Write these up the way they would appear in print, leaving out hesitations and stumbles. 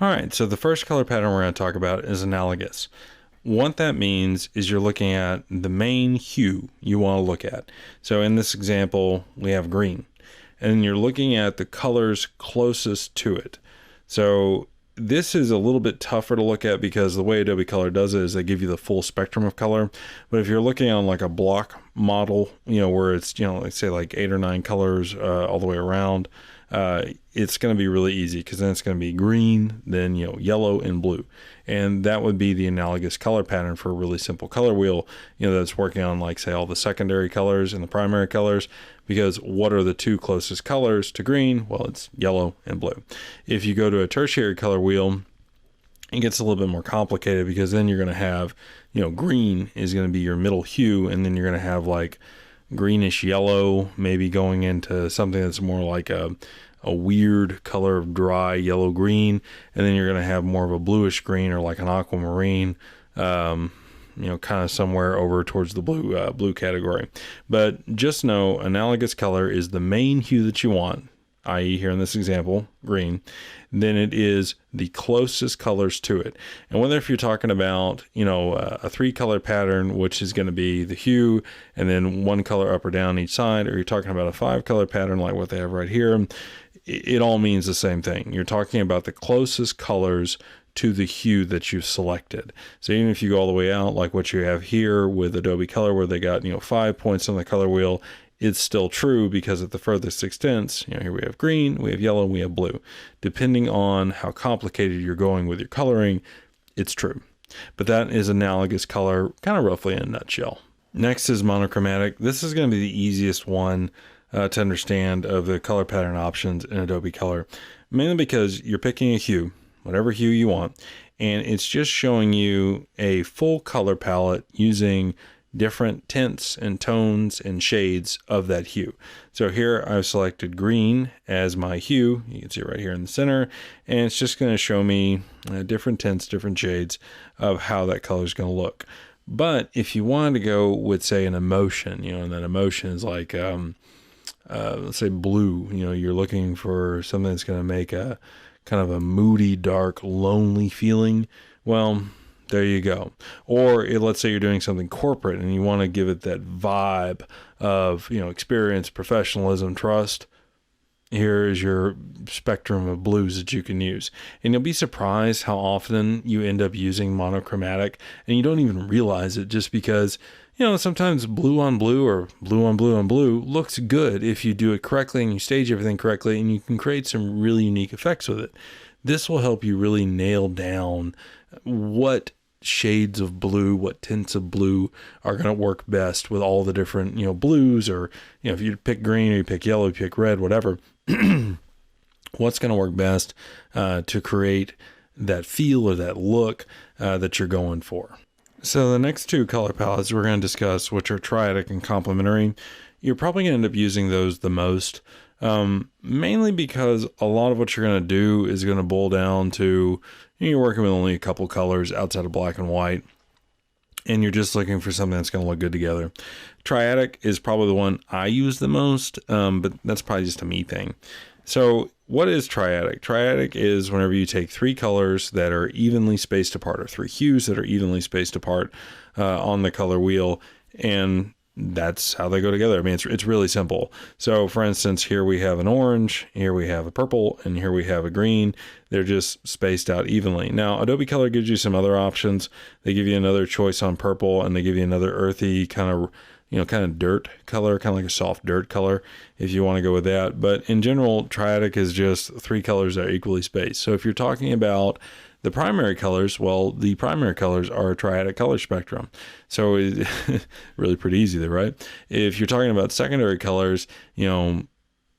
All right, so the first color pattern we're going to talk about is analogous. What that means is you're looking at the main hue you want to look at. So in this example, we have green, and you're looking at the colors closest to it. So this is a little bit tougher to look at because the way Adobe Color does it is they give you the full spectrum of color. But if you're looking on like a block model, where it's, let's say like 8 or 9 colors all the way around, it's going to be really easy because then it's going to be green, then yellow and blue, and that would be the analogous color pattern for a really simple color wheel that's working on, like, say, all the secondary colors and the primary colors. Because what are the two closest colors to green? Well, it's yellow and blue. If you go to a tertiary color wheel, it gets a little bit more complicated because then you're going to have, green is going to be your middle hue, and then you're going to have like greenish yellow, maybe going into something that's more like a weird color of dry yellow green, and then you're going to have more of a bluish green or like an aquamarine, kind of somewhere over towards the blue category. But just know analogous color is the main hue that you want, i.e. here in this example, green. Then it is the closest colors to it. And whether if you're talking about, a 3-color pattern, which is going to be the hue and then 1 color up or down each side, or you're talking about a 5-color pattern like what they have right here, it all means the same thing. You're talking about the closest colors to the hue that you've selected. So even if you go all the way out, like what you have here with Adobe Color, where they got 5 points on the color wheel, it's still true because at the furthest extents, here we have green, we have yellow, and we have blue. Depending on how complicated you're going with your coloring, it's true. But that is analogous color, kind of roughly in a nutshell. Next is monochromatic. This is going to be the easiest one to understand of the color pattern options in Adobe Color, mainly because you're picking a hue, whatever hue you want, and it's just showing you a full color palette using different tints and tones and shades of that hue. So here I've selected green as my hue. You can see it right here in the center, and it's just going to show me different tints, different shades of how that color is going to look. But if you wanted to go with, say, an emotion, and that emotion is like, let's say blue, you're looking for something that's going to make a kind of a moody, dark, lonely feeling. Well, there you go. Or let's say you're doing something corporate and you want to give it that vibe of, experience, professionalism, trust. Here is your spectrum of blues that you can use. And you'll be surprised how often you end up using monochromatic and you don't even realize it, just because, sometimes blue on blue or blue on blue on blue looks good if you do it correctly and you stage everything correctly, and you can create some really unique effects with it. This will help you really nail down what shades of blue, what tints of blue are going to work best with all the different, blues, or, if you pick green or you pick yellow, you pick red, whatever, what's going to work best to create that feel or that look that you're going for. So the next 2 color palettes we're going to discuss, which are Triadic and Complementary, you're probably going to end up using those the most, mainly because a lot of what you're going to do is going to boil down to, you're working with only a couple colors outside of black and white, and you're just looking for something that's going to look good together. Triadic is probably the one I use the most, but that's probably just a me thing. So what is Triadic? Triadic is whenever you take 3 colors that are evenly spaced apart, or 3 hues that are evenly spaced apart on the color wheel, and that's how they go together. I mean, it's really simple. So for instance, here we have an orange, here we have a purple, and here we have a green. They're just spaced out evenly. Now, Adobe Color gives you some other options. They give you another choice on purple, and they give you another earthy kind of dirt color, kind of like a soft dirt color, if you want to go with that. But in general, Triadic is just 3 colors that are equally spaced. So if you're talking about the primary colors, well, the primary colors are a Triadic color spectrum. So it's really pretty easy there, right? If you're talking about secondary colors,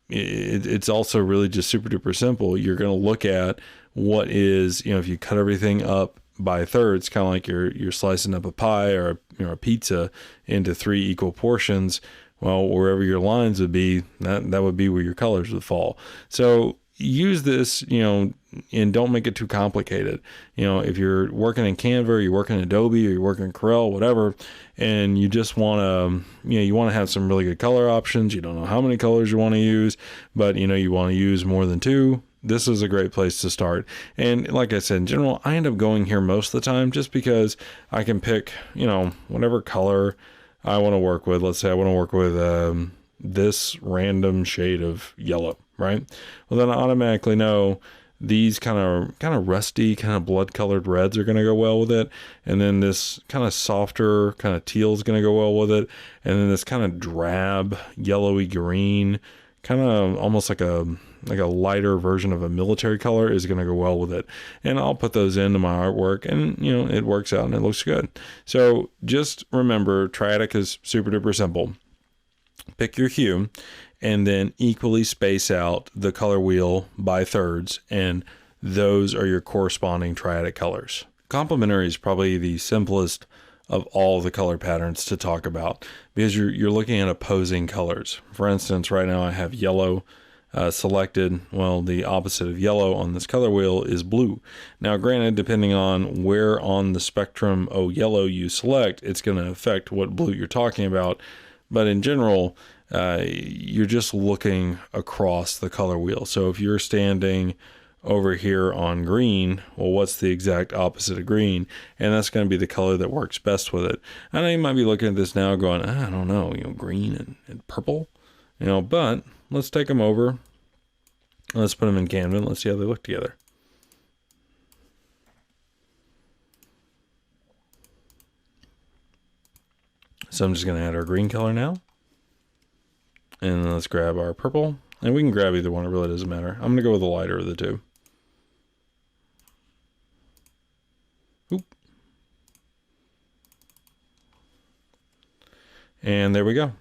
it's also really just super duper simple. You're going to look at what is, if you cut everything up by thirds, kind of like you're slicing up a pie or a pizza into 3 equal portions. Well, wherever your lines would be, that would be where your colors would fall. So use this, and don't make it too complicated. If you're working in Canva, or you're working in Adobe, or you're working in Corel, whatever, and you just want to, you want to have some really good color options. You don't know how many colors you want to use, but you want to use more than 2. this is a great place to start. And like I said, in general, I end up going here most of the time just because I can pick, you know, whatever color I want to work with. Let's say I want to work with this random shade of yellow, right? Well, then I automatically know these kind of rusty, kind of blood colored reds are going to go well with it. And then this kind of softer kind of teal is going to go well with it. And then this kind of drab, yellowy green, kind of almost like a lighter version of a military color is going to go well with it. And I'll put those into my artwork, and you know, it works out and it looks good. So just remember, Triadic is super duper simple. Pick your hue and then equally space out the color wheel by thirds, and those are your corresponding Triadic colors. Complementary is probably the simplest of all the color patterns to talk about because you're looking at opposing colors. For instance, right now I have yellow selected. Well, the opposite of yellow on this color wheel is blue. Now, granted, depending on where on the spectrum of yellow you select, it's going to affect what blue you're talking about. But in general, you're just looking across the color wheel. So if you're standing over here on green, well, what's the exact opposite of green? And that's going to be the color that works best with it. I know you might be looking at this now going, I don't know, you know, green and purple, you know, but let's take them over. Let's put them in Canva and let's see how they look together. So I'm just going to add our green color now. And let's grab our purple. And we can grab either one, it really doesn't matter. I'm going to go with the lighter of the two. Oop. And there we go.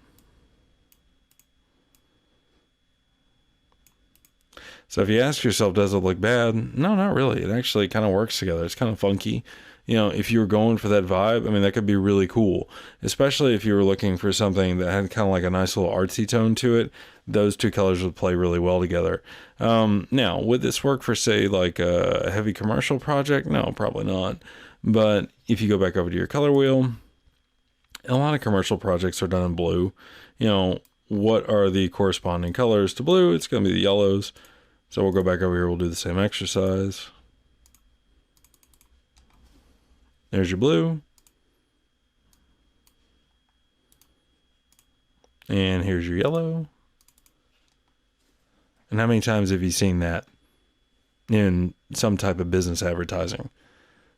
So if you ask yourself, does it look bad? No, not really. It actually kind of works together. It's kind of funky. You know, if you were going for that vibe, I mean, that could be really cool, especially if you were looking for something that had kind of like a nice little artsy tone to it. Those two colors would play really well together. Now, would this work for, say, like a heavy commercial project? No, probably not. But if you go back over to your color wheel, a lot of commercial projects are done in blue. You know, what are the corresponding colors to blue? It's going to be the yellows. So we'll go back over here. We'll do the same exercise. There's your blue. And here's your yellow. And how many times have you seen that in some type of business advertising?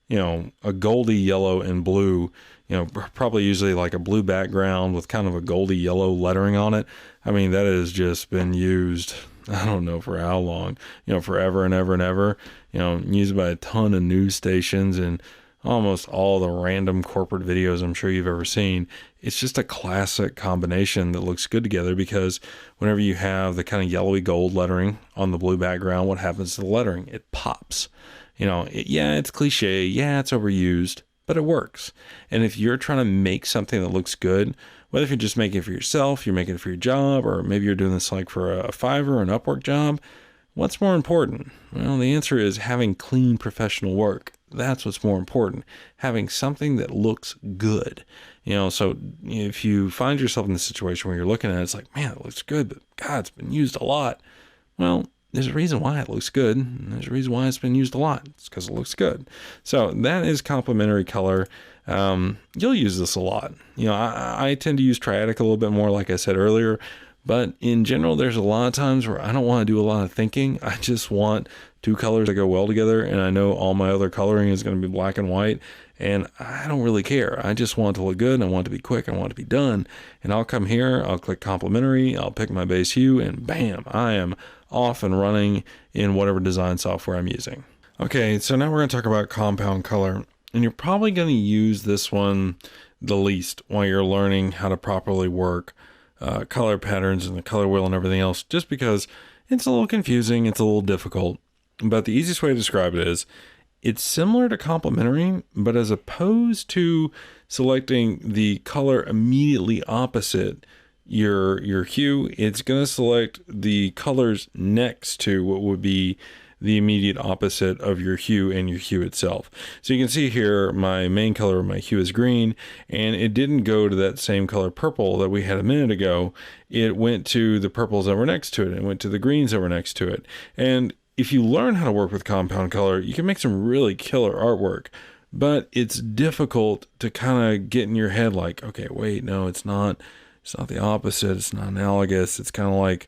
You know, a goldy yellow and blue, you know, probably usually like a blue background with kind of a goldy yellow lettering on it. I mean, that has just been used, I don't know for how long, you know, forever and ever and ever, you know, used by a ton of news stations and almost all the random corporate videos I'm sure you've ever seen. It's just a classic combination that looks good together because whenever you have the kind of yellowy gold lettering on the blue background, what happens to the lettering? It pops. You know, yeah, it's cliche. Yeah, it's overused, but it works. And if you're trying to make something that looks good, whether if you're just making it for yourself, you're making it for your job, or maybe you're doing this like for a Fiverr or an Upwork job, what's more important? Well, the answer is having clean professional work. That's what's more important. Having something that looks good. You know, so if you find yourself in the situation where you're looking at it, it's like, man, it looks good, but God, it's been used a lot. Well, there's a reason why it looks good. And there's a reason why it's been used a lot. It's because it looks good. So that is complementary color. You'll use this a lot. You know, I tend to use Triadic a little bit more, like I said earlier. But in general, there's a lot of times where I don't want to do a lot of thinking. I just want two colors that go well together. And I know all my other coloring is going to be black and white. And I don't really care. I just want it to look good. I want it to be quick. I want it to be done. And I'll come here. I'll click complementary. I'll pick my base hue. And bam, I am off and running in whatever design software I'm using. Okay, so now we're going to talk about compound color. And you're probably going to use this one the least while you're learning how to properly work color patterns and the color wheel and everything else, just because it's a little confusing, it's a little difficult. But the easiest way to describe it is it's similar to complementary, but as opposed to selecting the color immediately opposite your hue, it's going to select the colors next to what would be the immediate opposite of your hue and your hue itself. So you can see here my main color of my hue is green, and it didn't go to that same color purple that we had a minute ago. It went to the purples that were next to it. It went to the greens that were next to it. And if you learn how to work with compound color, you can make some really killer artwork, but it's difficult to kind of get in your head like, okay, wait, no, it's not the opposite. It's not analogous. It's kind of like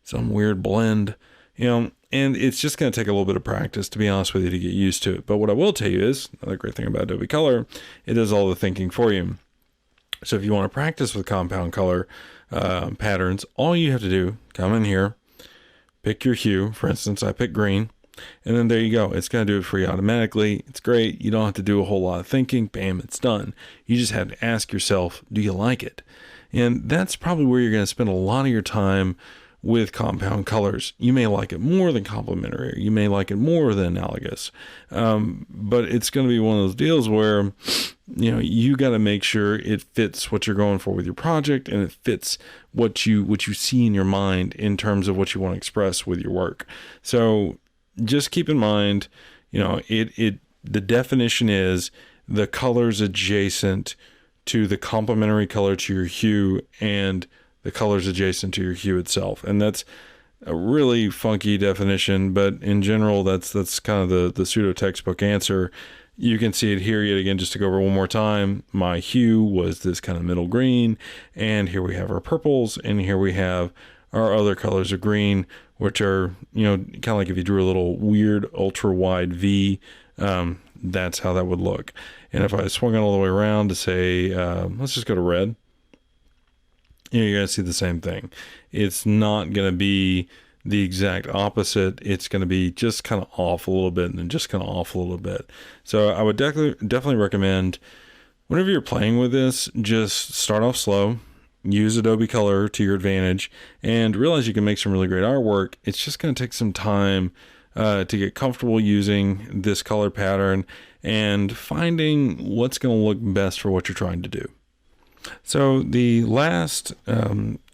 some weird blend, and it's just going to take a little bit of practice, to be honest with you, to get used to it. But what I will tell you is, another great thing about Adobe Color, it does all the thinking for you. So if you want to practice with compound color patterns, all you have to do, come in here, pick your hue. For instance, I pick green, and then there you go. It's going to do it for you automatically. It's great. You don't have to do a whole lot of thinking. Bam, it's done. You just have to ask yourself, do you like it? And that's probably where you're going to spend a lot of your time with compound colors. You may like it more than complementary, or you may like it more than analogous. But it's going to be one of those deals where, you got to make sure it fits what you're going for with your project, and it fits what you see in your mind in terms of what you want to express with your work. So just keep in mind, the definition is the colors adjacent to the complementary color to your hue and the colors adjacent to your hue itself. And that's a really funky definition, but in general, that's kind of the pseudo textbook answer. You can see it here yet again, just to go over one more time. My hue was this kind of middle green, and here we have our purples, and here we have our other colors of green, which are, kind of like if you drew a little weird ultra wide V, that's how that would look. And if I swung it all the way around to say, let's just go to red, you're going to see the same thing. It's not going to be the exact opposite. It's going to be just kind of off a little bit, and then just kind of off a little bit. So I would definitely recommend, whenever you're playing with this, just start off slow, use Adobe Color to your advantage, and realize you can make some really great artwork. It's just going to take some time to get comfortable using this color pattern and finding what's going to look best for what you're trying to do. So the last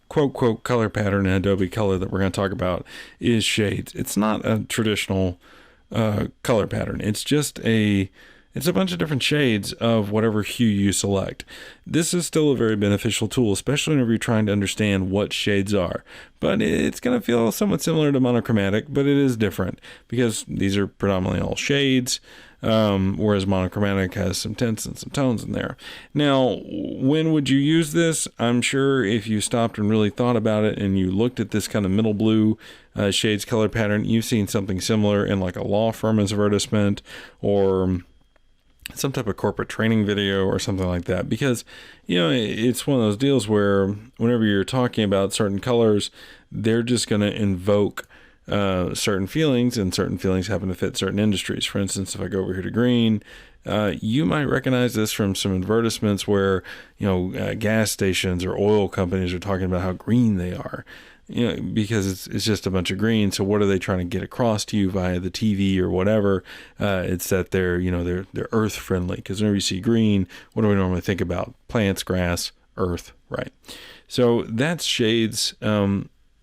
quote color pattern in Adobe Color that we're going to talk about is shades. It's not a traditional color pattern. It's a bunch of different shades of whatever hue you select. This is still a very beneficial tool, especially whenever you're trying to understand what shades are. But it's going to feel somewhat similar to monochromatic, but it is different because these are predominantly all shades. Whereas monochromatic has some tints and some tones in there. Now, when would you use this? I'm sure if you stopped and really thought about it and you looked at this kind of middle blue shades color pattern, you've seen something similar in like a law firm advertisement or some type of corporate training video or something like that, because it's one of those deals where whenever you're talking about certain colors, they're just going to invoke certain feelings, and certain feelings happen to fit certain industries. For instance, if I go over here to green, you might recognize this from some advertisements where gas stations or oil companies are talking about how green they are, because it's just a bunch of green. So what are they trying to get across to you via the TV or whatever? It's that they're earth friendly, because whenever you see green, what do we normally think about? Plants, grass, earth, right? So that's shades.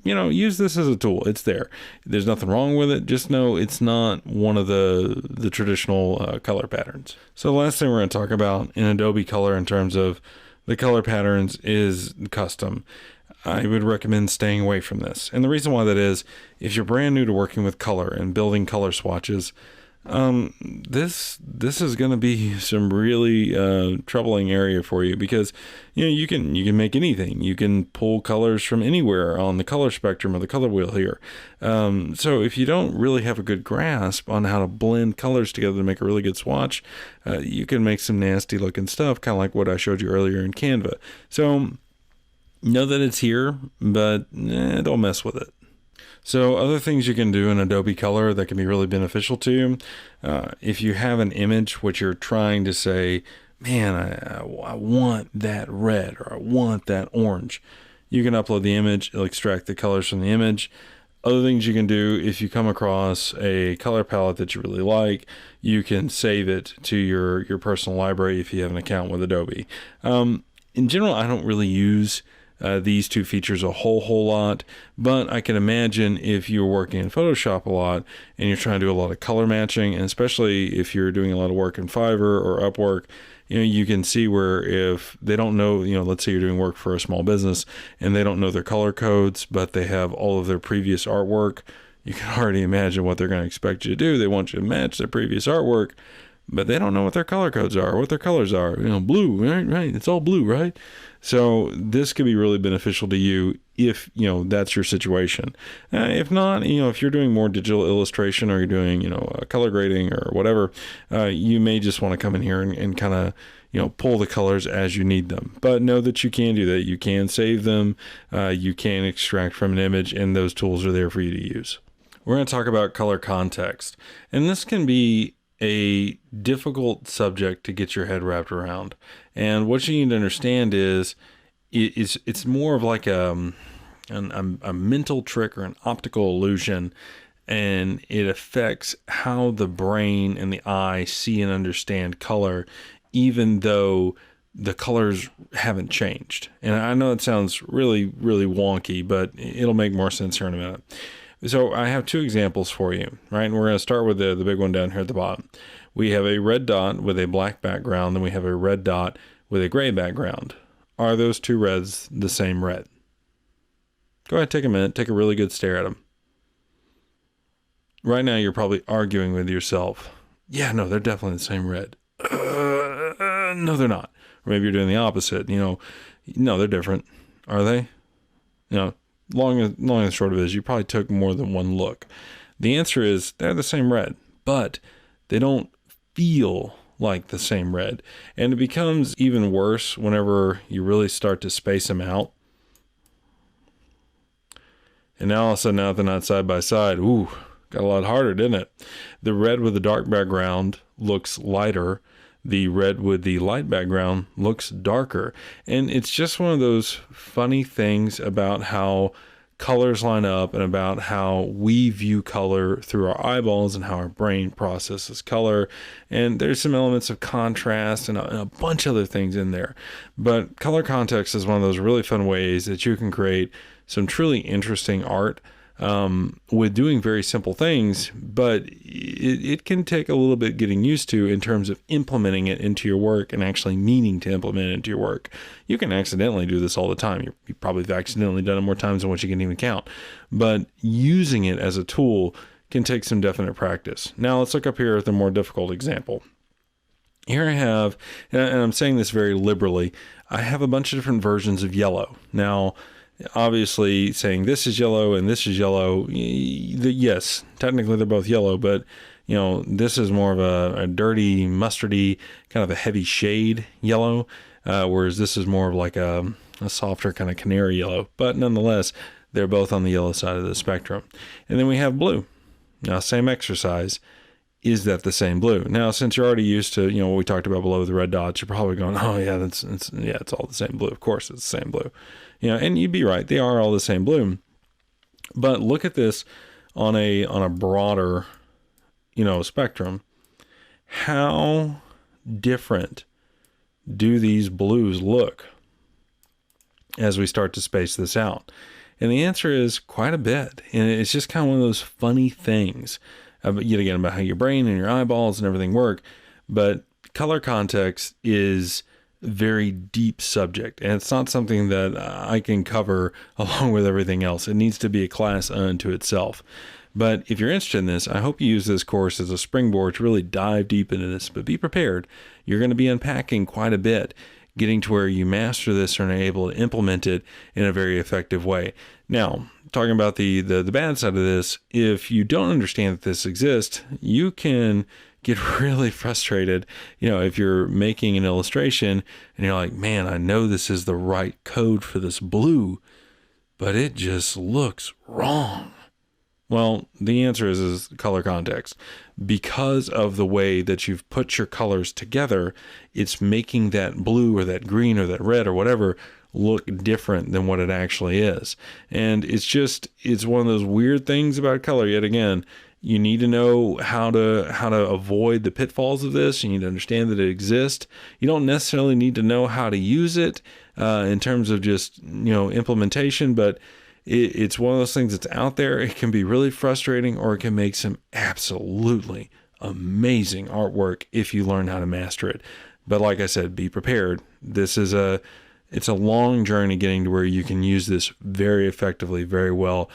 Use this as a tool. It's there. There's nothing wrong with it. Just know it's not one of the traditional color patterns. So the last thing we're going to talk about in Adobe Color in terms of the color patterns is custom. I would recommend staying away from this. And the reason why that is, if you're brand new to working with color and building color swatches, this is going to be some really troubling area for you, because you can make anything. You can pull colors from anywhere on the color spectrum or the color wheel here. So if you don't really have a good grasp on how to blend colors together to make a really good swatch, you can make some nasty looking stuff, kind of like what I showed you earlier in Canva. So know that it's here, but don't mess with it. So other things you can do in Adobe Color that can be really beneficial to you, if you have an image which you're trying to say, man, I want that red, or I want that orange, you can upload the image, it'll extract the colors from the image. Other things you can do, if you come across a color palette that you really like, you can save it to your personal library if you have an account with Adobe. In general, I don't really use these two features a whole lot, but I can imagine if you're working in Photoshop a lot and you're trying to do a lot of color matching, and especially if you're doing a lot of work in Fiverr or Upwork, you can see where if they don't know, let's say you're doing work for a small business and they don't know their color codes, but they have all of their previous artwork you can already imagine what they're going to expect you to do. They want you to match their previous artwork, but they don't know what their color codes are, what their colors are. Blue, right? It's all blue, right? So this could be really beneficial to you if, that's your situation. If not, if you're doing more digital illustration or you're doing, color grading or whatever, you may just want to come in here and kind of, pull the colors as you need them. But know that you can do that. You can save them. You can extract from an image, and those tools are there for you to use. We're going to talk about color context, and this can be a difficult subject to get your head wrapped around. And what you need to understand is it's more of like a mental trick or an optical illusion, and it affects how the brain and the eye see and understand color, even though the colors haven't changed. And I know it sounds really, really wonky, but it'll make more sense here in a minute. So I have two examples for you, right? And we're going to start with the big one down here at the bottom. We have a red dot with a black background, then we have a red dot with a gray background. Are those two reds the same red? Go ahead, take a minute, take a really good stare at them. Right now, you're probably arguing with yourself. Yeah, no, they're definitely the same red. No, they're not. Or maybe you're doing the opposite. No, they're different. Are they? Long and short of it is you probably took more than one look. The answer is they're the same red, but they don't feel like the same red. And it becomes even worse whenever you really start to space them out. And now all of a sudden, now they're not side by side. Ooh, got a lot harder, didn't it? The red with the dark background looks lighter. The red with the light background looks darker. And it's just one of those funny things about how colors line up and about how we view color through our eyeballs and how our brain processes color. And there's some elements of contrast and a bunch of other things in there. But color context is one of those really fun ways that you can create some truly interesting art with doing very simple things, but it can take a little bit getting used to in terms of implementing it into your work and actually meaning to implement it into your work. You can accidentally do this all the time. You probably have accidentally done it more times than what you can even count, but using it as a tool can take some definite practice. Now let's look up here at the more difficult example. Here I have, and I'm saying this very liberally, I have a bunch of different versions of yellow. Now, obviously saying this is yellow and this is yellow, yes, technically they're both yellow, but this is more of a dirty, mustardy, kind of a heavy shade yellow, whereas this is more of like a softer kind of canary yellow. But nonetheless, they're both on the yellow side of the spectrum. And then we have blue. Now, same exercise. Is that the same blue? Now, since you're already used to, what we talked about below the red dots, you're probably going, oh yeah, it's all the same blue. Of course, it's the same blue. And you'd be right. They are all the same blue. But look at this on a broader, spectrum. How different do these blues look as we start to space this out? And the answer is quite a bit. And it's just kind of one of those funny things, yet again, about how your brain and your eyeballs and everything work. But color context is very deep subject, and it's not something that I can cover along with everything else. It needs to be a class unto itself. But if you're interested in this, I hope you use this course as a springboard to really dive deep into this. But be prepared. You're going to be unpacking quite a bit, getting to where you master this and are able to implement it in a very effective way. Now, talking about the bad side of this, if you don't understand that this exists, you can get really frustrated, if you're making an illustration and you're like, man, I know this is the right code for this blue, but it just looks wrong. Well, the answer is color context. Because of the way that you've put your colors together, it's making that blue or that green or that red or whatever look different than what it actually is. And it's one of those weird things about color. Yet again, you need to know how to avoid the pitfalls of this. You need to understand that it exists. You don't necessarily need to know how to use it in terms of just implementation, but it's one of those things that's out there. It can be really frustrating, or it can make some absolutely amazing artwork if you learn how to master it. But like I said, be prepared. It's a long journey getting to where you can use this very effectively, very well.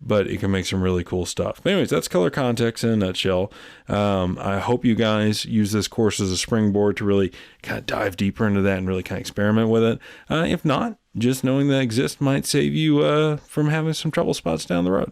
but it can make some really cool stuff. But anyways, that's color context in a nutshell. I hope you guys use this course as a springboard to really kind of dive deeper into that and really kind of experiment with it. If not, just knowing that it exists might save you from having some trouble spots down the road.